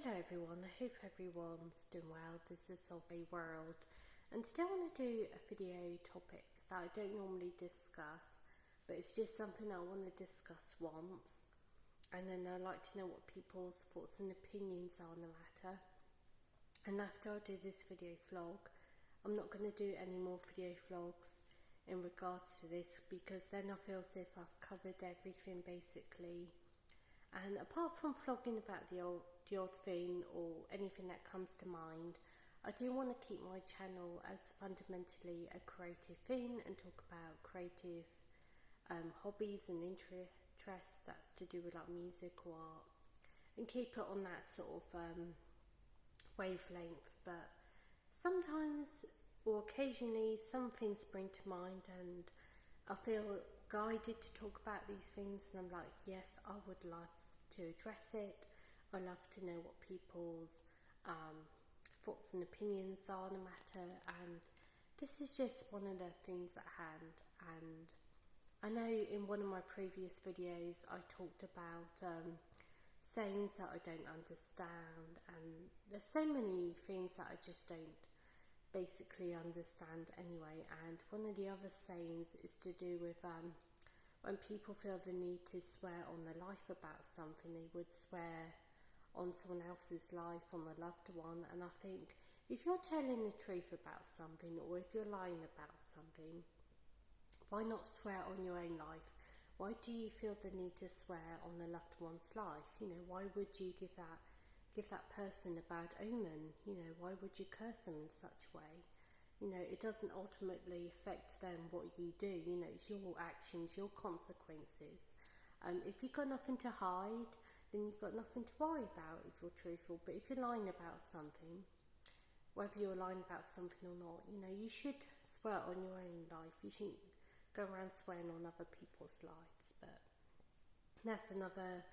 Hello everyone, I hope everyone's doing well. This is Of a World, and today I want to do a video topic that I don't normally discuss, but it's just something I want to discuss once, and then I'd like to know what people's thoughts and opinions are on the matter. And after I do this video vlog, I'm not going to do any more video vlogs in regards to this, because then I feel as if I've covered everything basically. And apart from vlogging about the odd thing or anything that comes to mind, I do want to keep my channel as fundamentally a creative thing and talk about creative hobbies and interests that's to do with like music or art, and keep it on that sort of wavelength. But sometimes or occasionally some things spring to mind and I feel guided to talk about these things, and I'm like, yes, I would love to address it. I love to know what people's thoughts and opinions are on the matter, and this is just one of the things at hand. And I know in one of my previous videos I talked about sayings that I don't understand, and there's so many things that I just don't basically understand anyway. And one of the other sayings is to do with when people feel the need to swear on their life about something, they would swear on someone else's life, on a loved one. And I think if you're telling the truth about something, or if you're lying about something, why not swear on your own life? Why do you feel the need to swear on a loved one's life? You know, why would you give that person a bad omen? You know, why would you curse them in such a way? You know, it doesn't ultimately affect them what you do. You know, it's your actions, your consequences. If you've got nothing to hide, then you've got nothing to worry about if you're truthful. But if you're lying about something, whether you're lying about something or not, you know, you should swear on your own life. You shouldn't go around swearing on other people's lives. But that's another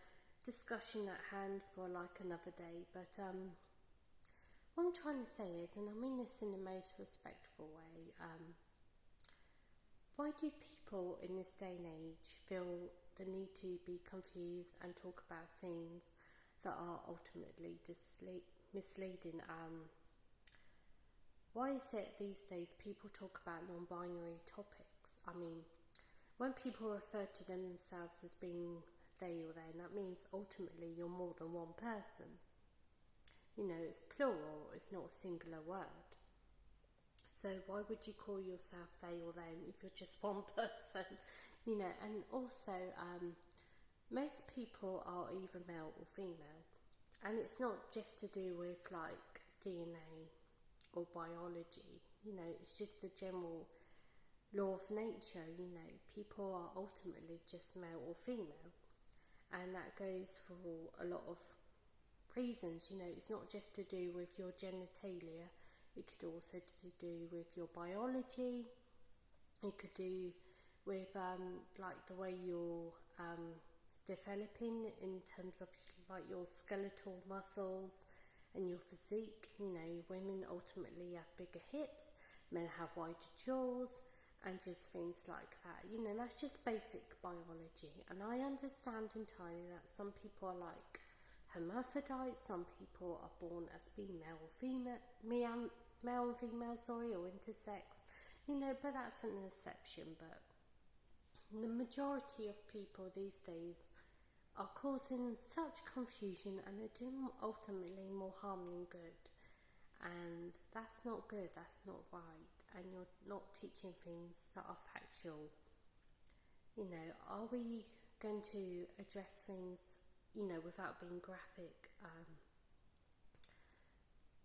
discussion at hand for like another day. But what I'm trying to say is, and I mean this in the most respectful way, why do people in this day and age feel the need to be confused and talk about things that are ultimately misleading? Why is it these days people talk about non-binary topics? I mean, when people refer to themselves as being they or they, that means ultimately you're more than one person. You know, it's plural, it's not a singular word. So why would you call yourself they or them if you're just one person? You know, and also most people are either male or female, and it's not just to do with like DNA or biology. You know, it's just the general law of nature. You know, people are ultimately just male or female, and that goes for a lot of reasons. You know, it's not just to do with your genitalia, it could also to do with your biology. It could do with like the way you're developing in terms of like your skeletal muscles and your physique. You know, women ultimately have bigger hips, men have wider jaws, and just things like that. You know, that's just basic biology. And I understand entirely that some people are like hermaphrodites, some people are born as being male and female, or intersex, you know, but that's an exception. But the majority of people these days are causing such confusion, and they're doing ultimately more harm than good, and that's not good, that's not right, and you're not teaching things that are factual. You know, are we going to address things, you know, without being graphic?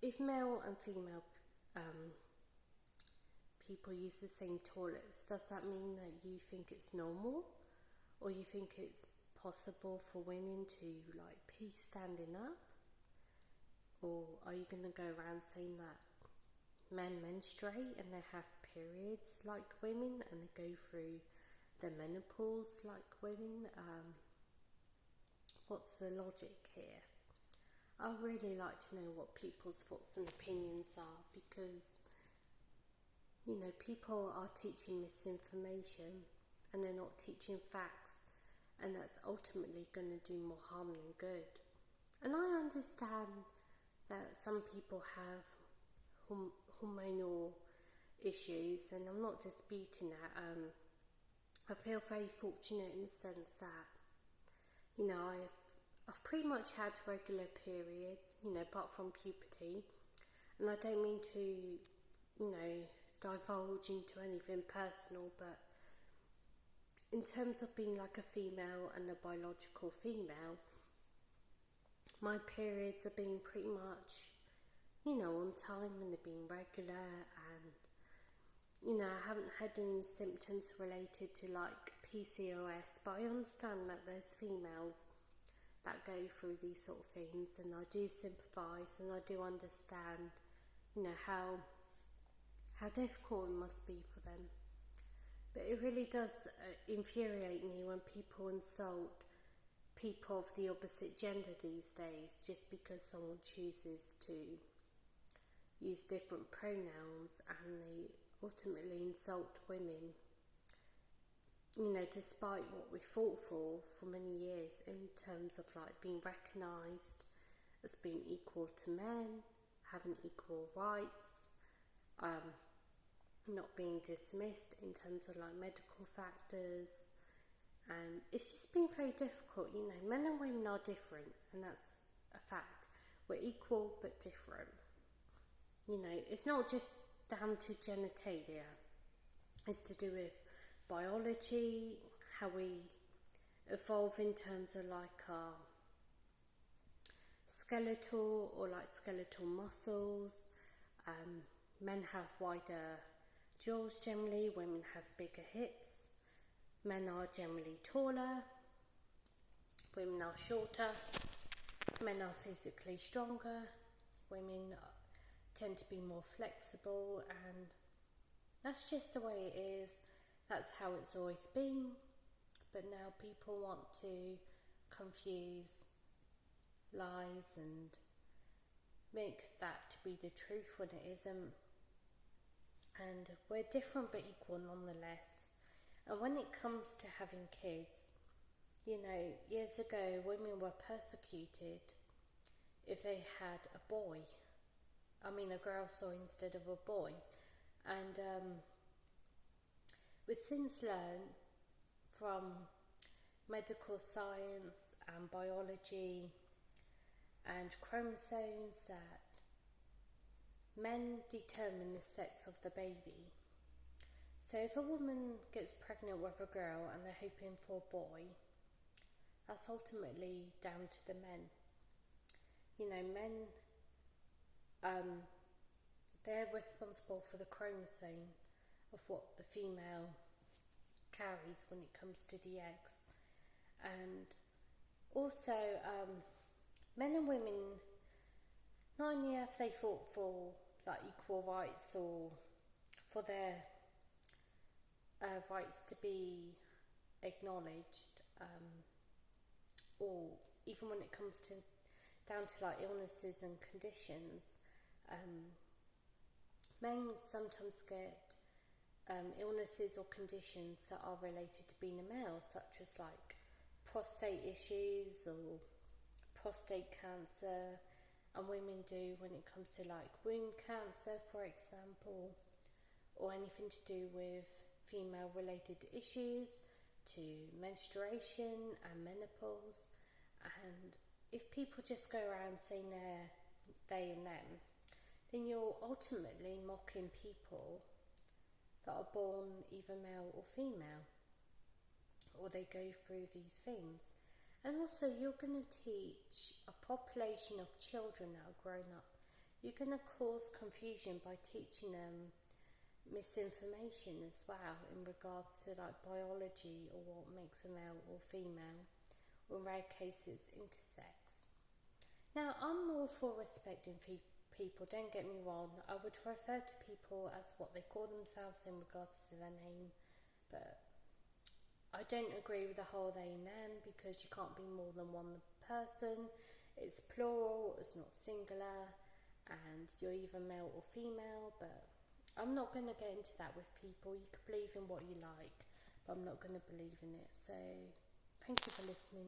If male and female people use the same toilets, does that mean that you think it's normal, or you think it's possible for women to like pee standing up? Or are you going to go around saying that men menstruate and they have periods like women, and they go through the menopause like women? What's the logic here? I'd really like to know what people's thoughts and opinions are, because, you know, people are teaching misinformation and they're not teaching facts, and that's ultimately going to do more harm than good. And I understand understand that some people have hormonal issues, and I'm not disputing that. I feel very fortunate in the sense that, you know, I've pretty much had regular periods, you know, apart from puberty, and I don't mean to, you know, divulge into anything personal, but in terms of being like a female and a biological female, my periods have been pretty much, you know, on time, and they've been regular, and, you know, I haven't had any symptoms related to like PCOS, but I understand that there's females that go through these sort of things, and I do sympathise, and I do understand, you know, how difficult it must be for them. But it really does infuriate me when people insult people of the opposite gender these days just because someone chooses to use different pronouns, and they ultimately insult women, you know, despite what we fought for many years in terms of like being recognised as being equal to men, having equal rights, not being dismissed in terms of like medical factors. And it's just been very difficult, you know. Men and women are different, and that's a fact. We're equal but different. You know, it's not just down to genitalia. It's to do with biology, how we evolve in terms of like our skeletal muscles. Men have wider jaws generally, women have bigger hips. Men are generally taller, women are shorter. Men are physically stronger, women tend to be more flexible, and that's just the way it is. That's how it's always been. But now people want to confuse lies and make that to be the truth when it isn't. And we're different but equal nonetheless. And when it comes to having kids, you know, years ago women were persecuted if they had a girl instead of a boy. And we've since learned from medical science and biology and chromosomes that men determine the sex of the baby. So if a woman gets pregnant with a girl and they're hoping for a boy, that's ultimately down to the men. You know, men, they're responsible for the chromosome of what the female carries when it comes to the eggs. And also, men and women, not only have they fought for like equal rights or for their rights to be acknowledged, or even when it comes to down to like illnesses and conditions, men sometimes get illnesses or conditions that are related to being a male, such as like prostate issues or prostate cancer, and women do when it comes to like womb cancer, for example, or anything to do with female related issues to menstruation and menopause. And if people just go around saying they and them, then you're ultimately mocking people that are born either male or female, or they go through these things. And also, you're going to teach a population of children that are grown up. You're going to cause confusion by teaching them misinformation as well in regards to like biology or what makes a male or female, or in rare cases intersex. Now, I'm all for respecting people, don't get me wrong. I would refer to people as what they call themselves in regards to their name, but I don't agree with the whole they and them, because you can't be more than one person. It's plural, it's not singular, and you're either male or female. But I'm not going to get into that with people. You can believe in what you like, but I'm not going to believe in it. So thank you for listening.